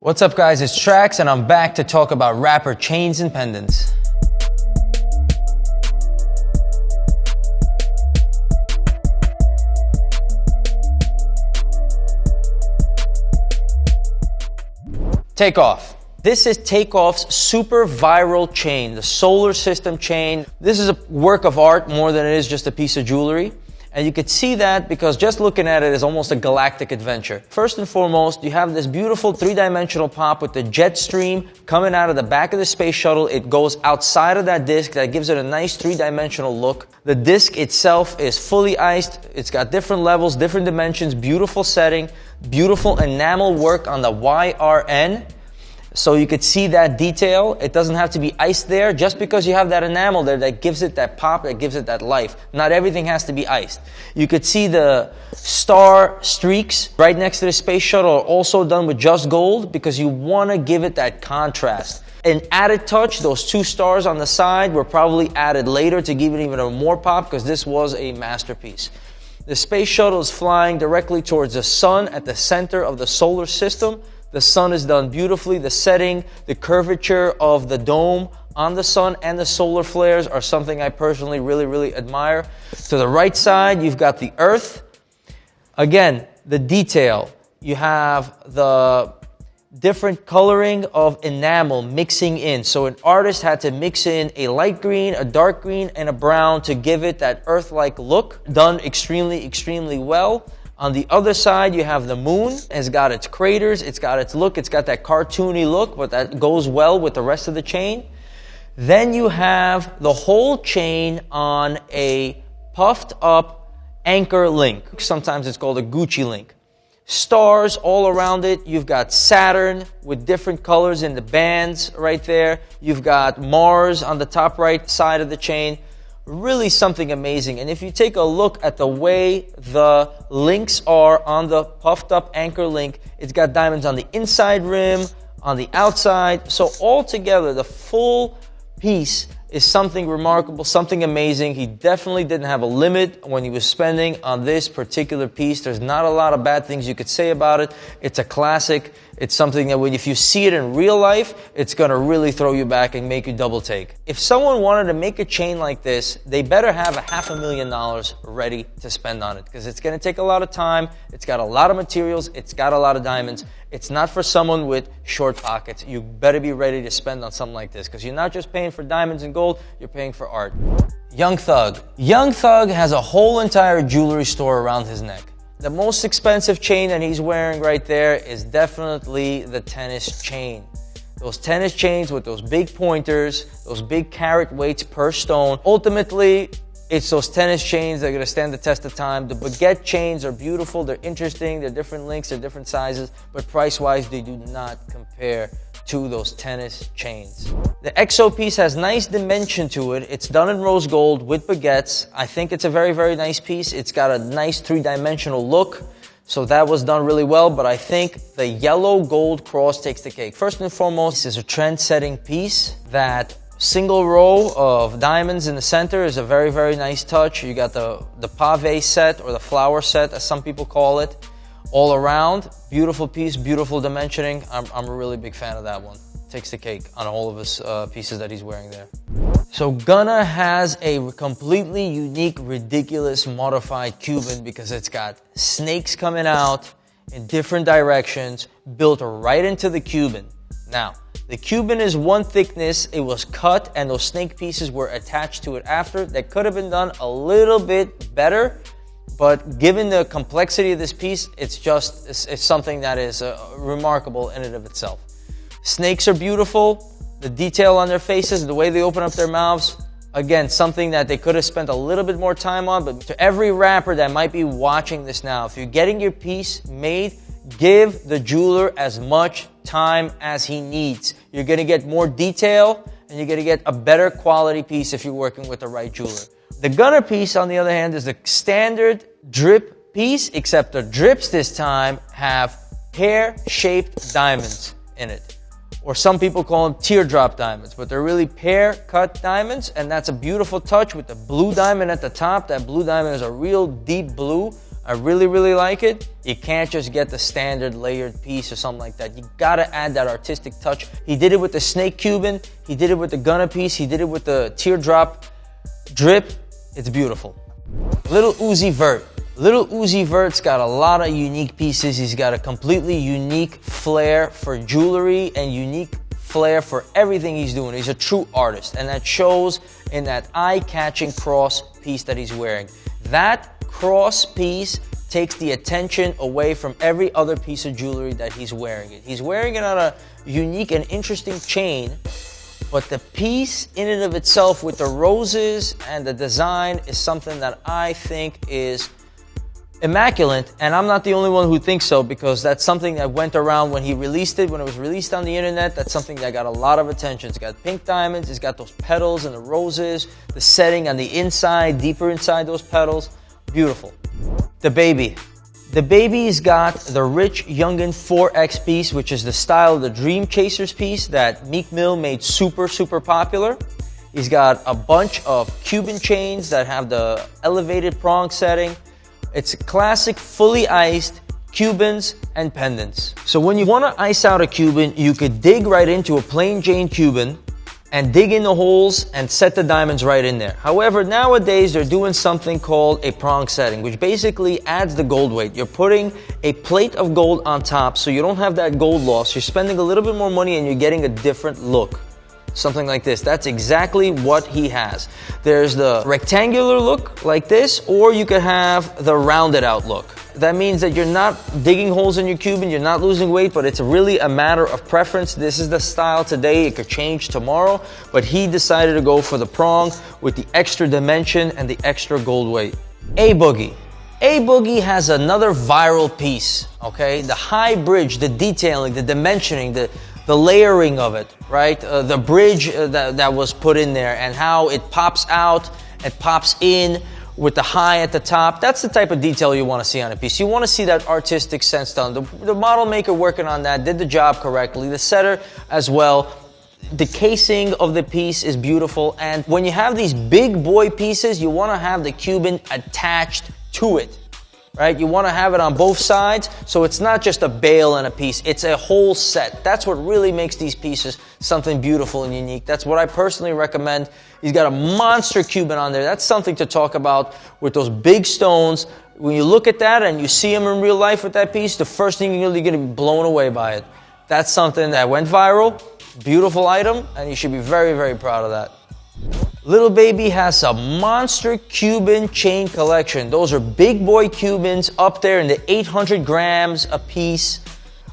What's up guys, it's Trax and I'm back to talk about rapper chains and pendants. Takeoff. This is Takeoff's super viral chain, the solar system chain. This is a work of art more than it is just a piece of jewelry. And you could see that because just looking at it is almost a galactic adventure. First and foremost, you have this beautiful three-dimensional pop with the jet stream coming out of the back of the space shuttle. It goes outside of that disc. That gives it a nice three-dimensional look. The disc itself is fully iced. It's got different levels, different dimensions, beautiful setting, beautiful enamel work on the YRN. So you could see that detail. It doesn't have to be iced there. Just because you have that enamel there, that gives it that pop, that gives it that life. Not everything has to be iced. You could see the star streaks right next to the space shuttle are also done with just gold because you want to give it that contrast. An added touch, those two stars on the side were probably added later to give it even a more pop because this was a masterpiece. The space shuttle is flying directly towards the sun at the center of the solar system. The sun is done beautifully. The setting, the curvature of the dome on the sun and the solar flares are something I personally really admire. To the right side, you've got the Earth. Again, the detail. You have the different coloring of enamel mixing in. So an artist had to mix in a light green, a dark green, and a brown to give it that Earth-like look. Done extremely well. On the other side, you have the moon. It's got its craters, it's got its look, it's got that cartoony look, but that goes well with the rest of the chain. Then you have the whole chain on a puffed up anchor link. Sometimes it's called a Gucci link. Stars all around it. You've got Saturn with different colors in the bands right there. You've got Mars on the top right side of the chain. Really something amazing. And if you take a look at the way the links are on the puffed up anchor link, it's got diamonds on the inside rim, on the outside. So altogether, the full piece is something remarkable, something amazing. He definitely didn't have a limit when he was spending on this particular piece. There's not a lot of bad things you could say about it. It's a classic. It's something that if you see it in real life, it's going to really throw you back and make you double take. If someone wanted to make a chain like this, they better have $500,000 ready to spend on it because it's going to take a lot of time. It's got a lot of materials. It's got a lot of diamonds. It's not for someone with short pockets. You better be ready to spend on something like this because you're not just paying for diamonds and gold, you're paying for art. Young Thug. Young Thug has a whole entire jewelry store around his neck. The most expensive chain that he's wearing right there is definitely the tennis chain. Those tennis chains with those big pointers, those big carat weights per stone. Ultimately, it's those tennis chains that are going to stand the test of time. The baguette chains are beautiful, they're interesting, they're different lengths, they're different sizes, but price-wise, they do not compare to those tennis chains. The XO piece has nice dimension to it. It's done in rose gold with baguettes. I think it's a very nice piece. It's got a nice three-dimensional look. So that was done really well, but I think the yellow gold cross takes the cake. First and foremost, this is a trend-setting piece. That single row of diamonds in the center is a very nice touch. You got the pave set or the flower set, as some people call it. All around, beautiful piece, beautiful dimensioning. I'm a really big fan of that one. Takes the cake on all of his pieces that he's wearing there. So Gunna has a completely unique, ridiculous, modified Cuban because it's got snakes coming out in different directions, built right into the Cuban. Now, the Cuban is one thickness. It was cut and those snake pieces were attached to it after. That could have been done a little bit better. But given the complexity of this piece, it's something that is remarkable in and of itself. Snakes are beautiful. The detail on their faces, the way they open up their mouths, again, something that they could have spent a little bit more time on. But to every rapper that might be watching this now, if you're getting your piece made, give the jeweler as much time as he needs. You're going to get more detail and you're going to get a better quality piece if you're working with the right jeweler. The Gunna piece, on the other hand, is the standard drip piece, except the drips this time have pear-shaped diamonds in it. Or some people call them teardrop diamonds, but they're really pear-cut diamonds, and that's a beautiful touch with the blue diamond at the top. That blue diamond is a real deep blue, I really, really like it. You can't just get the standard layered piece or something like that. You gotta add that artistic touch. He did it with the snake Cuban. He did it with the Gunna piece. He did it with the teardrop drip. It's beautiful. Lil Uzi Vert. Lil Uzi Vert's got a lot of unique pieces. He's got a completely unique flair for jewelry and unique flair for everything he's doing. He's a true artist, and that shows in that eye-catching cross piece that he's wearing. That cross piece takes the attention away from every other piece of jewelry that he's wearing it. He's wearing it on a unique and interesting chain, but the piece in and of itself with the roses and the design is something that I think is immaculate, and I'm not the only one who thinks so, because that's something that went around when he released it, when it was released on the internet. That's something that got a lot of attention. It's got pink diamonds, it's got those petals and the roses, the setting on the inside, deeper inside those petals. Beautiful. The Baby. The Baby's got the Rich Youngin 4X piece, which is the style of the Dream Chasers piece that Meek Mill made super, super popular. He's got a bunch of Cuban chains that have the elevated prong setting. It's classic, fully iced Cubans and pendants. So when you want to ice out a Cuban, you could dig right into a plain Jane Cuban and dig in the holes and set the diamonds right in there. However, nowadays they're doing something called a prong setting, which basically adds the gold weight. You're putting a plate of gold on top so you don't have that gold loss. You're spending a little bit more money and you're getting a different look. Something like this. That's exactly what he has. There's the rectangular look like this, or you could have the rounded out look. That means that you're not digging holes in your Cuban, you're not losing weight, but it's really a matter of preference. This is the style today. It could change tomorrow, but he decided to go for the prong with the extra dimension and the extra gold weight. A Boogie. A Boogie has another viral piece, okay? The high bridge, the detailing, the dimensioning, the layering of it, right? The bridge that was put in there and how it pops out, it pops in with the high at the top. That's the type of detail you want to see on a piece. You want to see that artistic sense done. The model maker working on that did the job correctly. The setter as well. The casing of the piece is beautiful. And when you have these big boy pieces, you want to have the Cuban attached to it. Right? You want to have it on both sides, so it's not just a bale and a piece, it's a whole set. That's what really makes these pieces something beautiful and unique. That's what I personally recommend. He's got a monster Cuban on there. That's something to talk about with those big stones. When you look at that and you see him in real life with that piece, the first thing you're going to be blown away by it. That's something that went viral, beautiful item, and you should be very, very proud of that. Lil Baby has a monster Cuban chain collection. Those are big boy Cubans up there in the 800 grams a piece.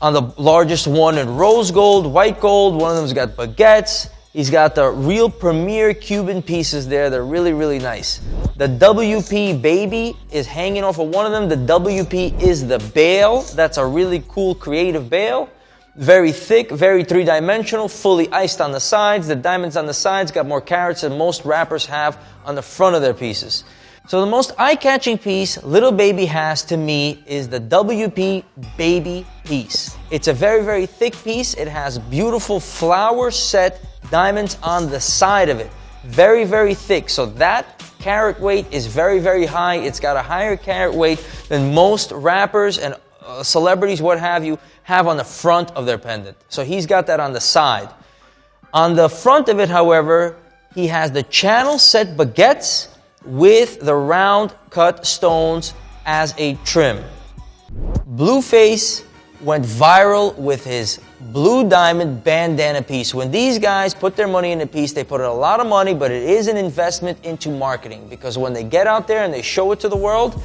On the largest one in rose gold, white gold. One of them's got baguettes. He's got the real premier Cuban pieces there. They're really, really nice. The WP Baby is hanging off of one of them. The WP is the bale. That's a really cool creative bale. Very thick, very three-dimensional, fully iced on the sides. The diamonds on the sides got more carats than most rappers have on the front of their pieces. So the most eye-catching piece Lil Baby has to me is the WP Baby piece. It's a very, very thick piece. It has beautiful flower set diamonds on the side of it. Very, very thick. So that carat weight is very, very high. It's got a higher carat weight than most rappers and celebrities, what have you, have on the front of their pendant. So he's got that on the side. On the front of it, however, he has the channel set baguettes with the round cut stones as a trim. Blueface went viral with his blue diamond bandana piece. When these guys put their money in a piece, they put in a lot of money, but it is an investment into marketing, because when they get out there and they show it to the world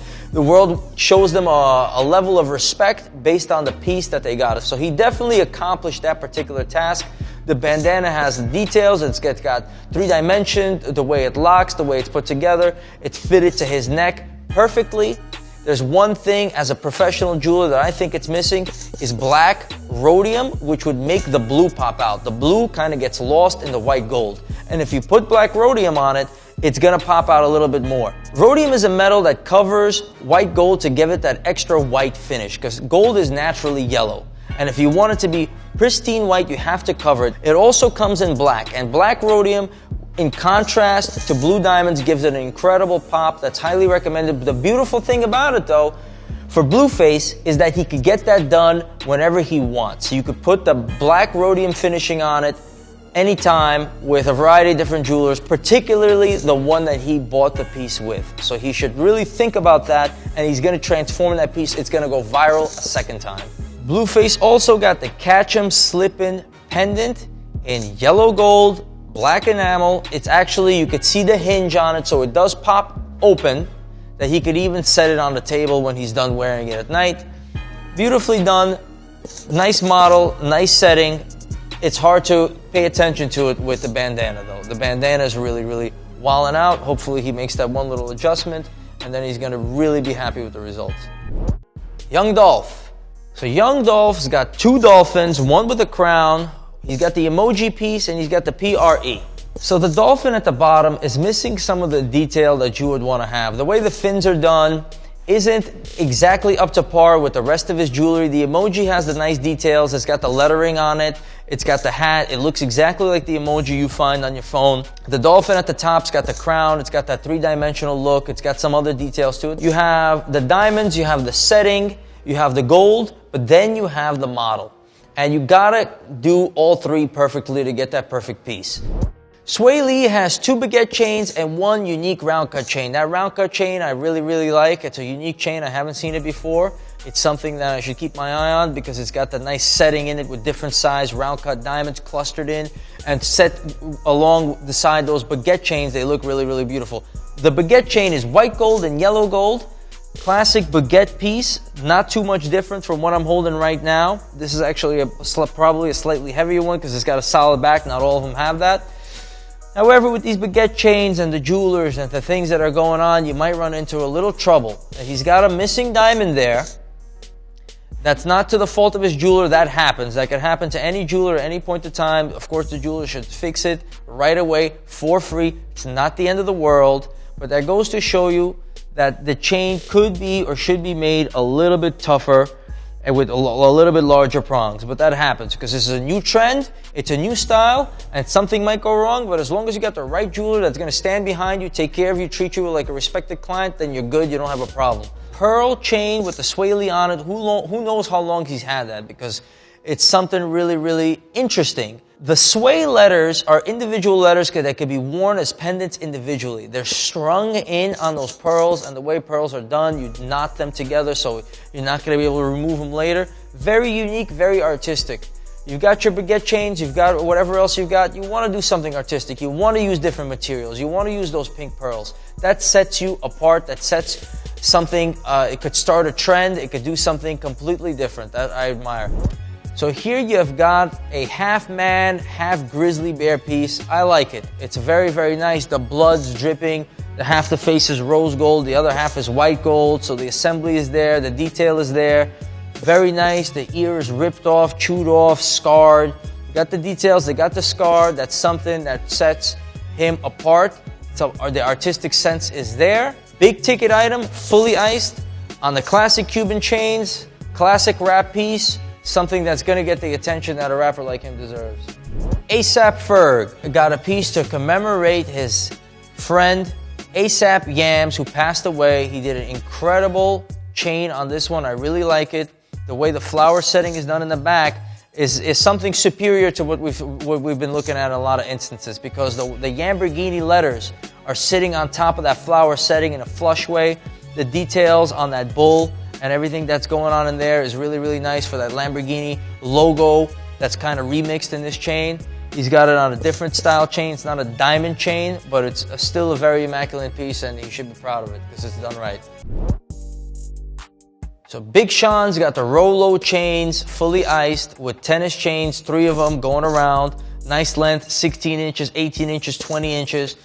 shows them a level of respect based on the piece that they got. So he definitely accomplished that particular task. The bandana has the details. It's got three-dimensioned, the way it locks, the way it's put together. It's fitted to his neck perfectly. There's one thing as a professional jeweler that I think it's missing is black rhodium, which would make the blue pop out. The blue kind of gets lost in the white gold. And if you put black rhodium on it, it's gonna pop out a little bit more. Rhodium is a metal that covers white gold to give it that extra white finish, because gold is naturally yellow. And if you want it to be pristine white, you have to cover it. It also comes in black, and black rhodium, in contrast to blue diamonds, gives it an incredible pop that's highly recommended. The beautiful thing about it though for Blueface is that he could get that done whenever he wants. You could put the black rhodium finishing on it anytime with a variety of different jewelers, particularly the one that he bought the piece with. So he should really think about that, and he's gonna transform that piece. It's gonna go viral a second time. Blueface also got the Catch 'em Slippin' pendant in yellow gold, black enamel. It's actually, you could see the hinge on it, so it does pop open, that he could even set it on the table when he's done wearing it at night. Beautifully done, nice model, nice setting. It's hard to pay attention to it with the bandana though. The bandana is really, really wilding out. Hopefully he makes that one little adjustment, and then he's gonna really be happy with the results. Young Dolph. So Young Dolph's got two dolphins, one with a crown. He's got the emoji piece and he's got the PRE. So the dolphin at the bottom is missing some of the detail that you would want to have. The way the fins are done isn't exactly up to par with the rest of his jewelry. The emoji has the nice details. It's got the lettering on it. It's got the hat. It looks exactly like the emoji you find on your phone. The dolphin at the top's got the crown. It's got that three-dimensional look. It's got some other details to it. You have the diamonds, you have the setting, you have the gold, but then you have the model. And you gotta do all three perfectly to get that perfect piece. Swae Lee has two baguette chains and one unique round cut chain. That round cut chain I really, really like. It's a unique chain. I haven't seen it before. It's something that I should keep my eye on because it's got the nice setting in it with different size round cut diamonds clustered in and set along the side those baguette chains. They look really, really beautiful. The baguette chain is white gold and yellow gold. Classic baguette piece. Not too much different from what I'm holding right now. This is actually probably a slightly heavier one because it's got a solid back. Not all of them have that. However, with these baguette chains and the jewelers and the things that are going on, you might run into a little trouble. He's got a missing diamond there. That's not to the fault of his jeweler. That happens. That could happen to any jeweler at any point in time. Of course, the jeweler should fix it right away for free. It's not the end of the world. But that goes to show you that the chain could be or should be made a little bit tougher and with a little bit larger prongs. But that happens because this is a new trend, it's a new style, and something might go wrong, but as long as you got the right jeweler that's going to stand behind you, take care of you, treat you like a respected client, then you're good, you don't have a problem. Pearl chain with the Swae Lee on it, who knows how long he's had that, because it's something really, really interesting. The Swae letters are individual letters that can be worn as pendants individually. They're strung in on those pearls, and the way pearls are done, you knot them together so you're not going to be able to remove them later. Very unique, very artistic. You've got your baguette chains, you've got whatever else you've got. You want to do something artistic. You want to use different materials. You want to use those pink pearls. That sets you apart. That sets something, it could start a trend. It could do something completely different. That I admire. So here you've got a half man, half grizzly bear piece. I like it. It's very, very nice. The blood's dripping. Half the face is rose gold. The other half is white gold. So the assembly is there. The detail is there. Very nice. The ear is ripped off, chewed off, scarred. You got the details. They got the scar. That's something that sets him apart. So the artistic sense is there. Big ticket item, fully iced on the classic Cuban chains. Classic rap piece. Something that's going to get the attention that a rapper like him deserves. ASAP Ferg got a piece to commemorate his friend ASAP Yams, who passed away. He did an incredible chain on this one. I really like it. The way the flower setting is done in the back is something superior to what we've been looking at in a lot of instances, because the Lamborghini letters are sitting on top of that flower setting in a flush way. The details on that bull and everything that's going on in there is really, really nice for that Lamborghini logo that's kind of remixed in this chain. He's got it on a different style chain. It's not a diamond chain, but it's still a very immaculate piece, and he should be proud of it because it's done right. So Big Sean's got the Rolo chains, fully iced with tennis chains, 3 of them going around. Nice length, 16 inches, 18 inches, 20 inches.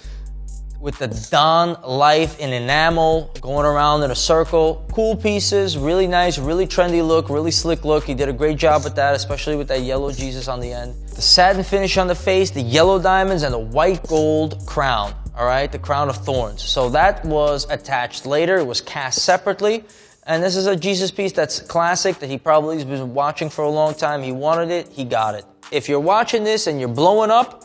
With the Don Life in enamel going around in a circle. Cool pieces, really nice, really trendy look, really slick look. He did a great job with that, especially with that yellow Jesus on the end. The satin finish on the face, the yellow diamonds, and the white gold crown, all right? The crown of thorns. So that was attached later. It was cast separately. And this is a Jesus piece that's classic, that he probably has been watching for a long time. He wanted it, he got it. If you're watching this and you're blowing up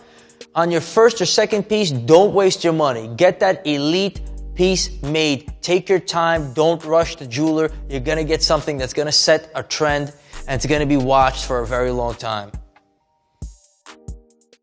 on your first or second piece, don't waste your money. Get that elite Piece made. Take your time. Don't rush the jeweler. You're gonna get something that's gonna set a trend and it's gonna be watched for a very long time.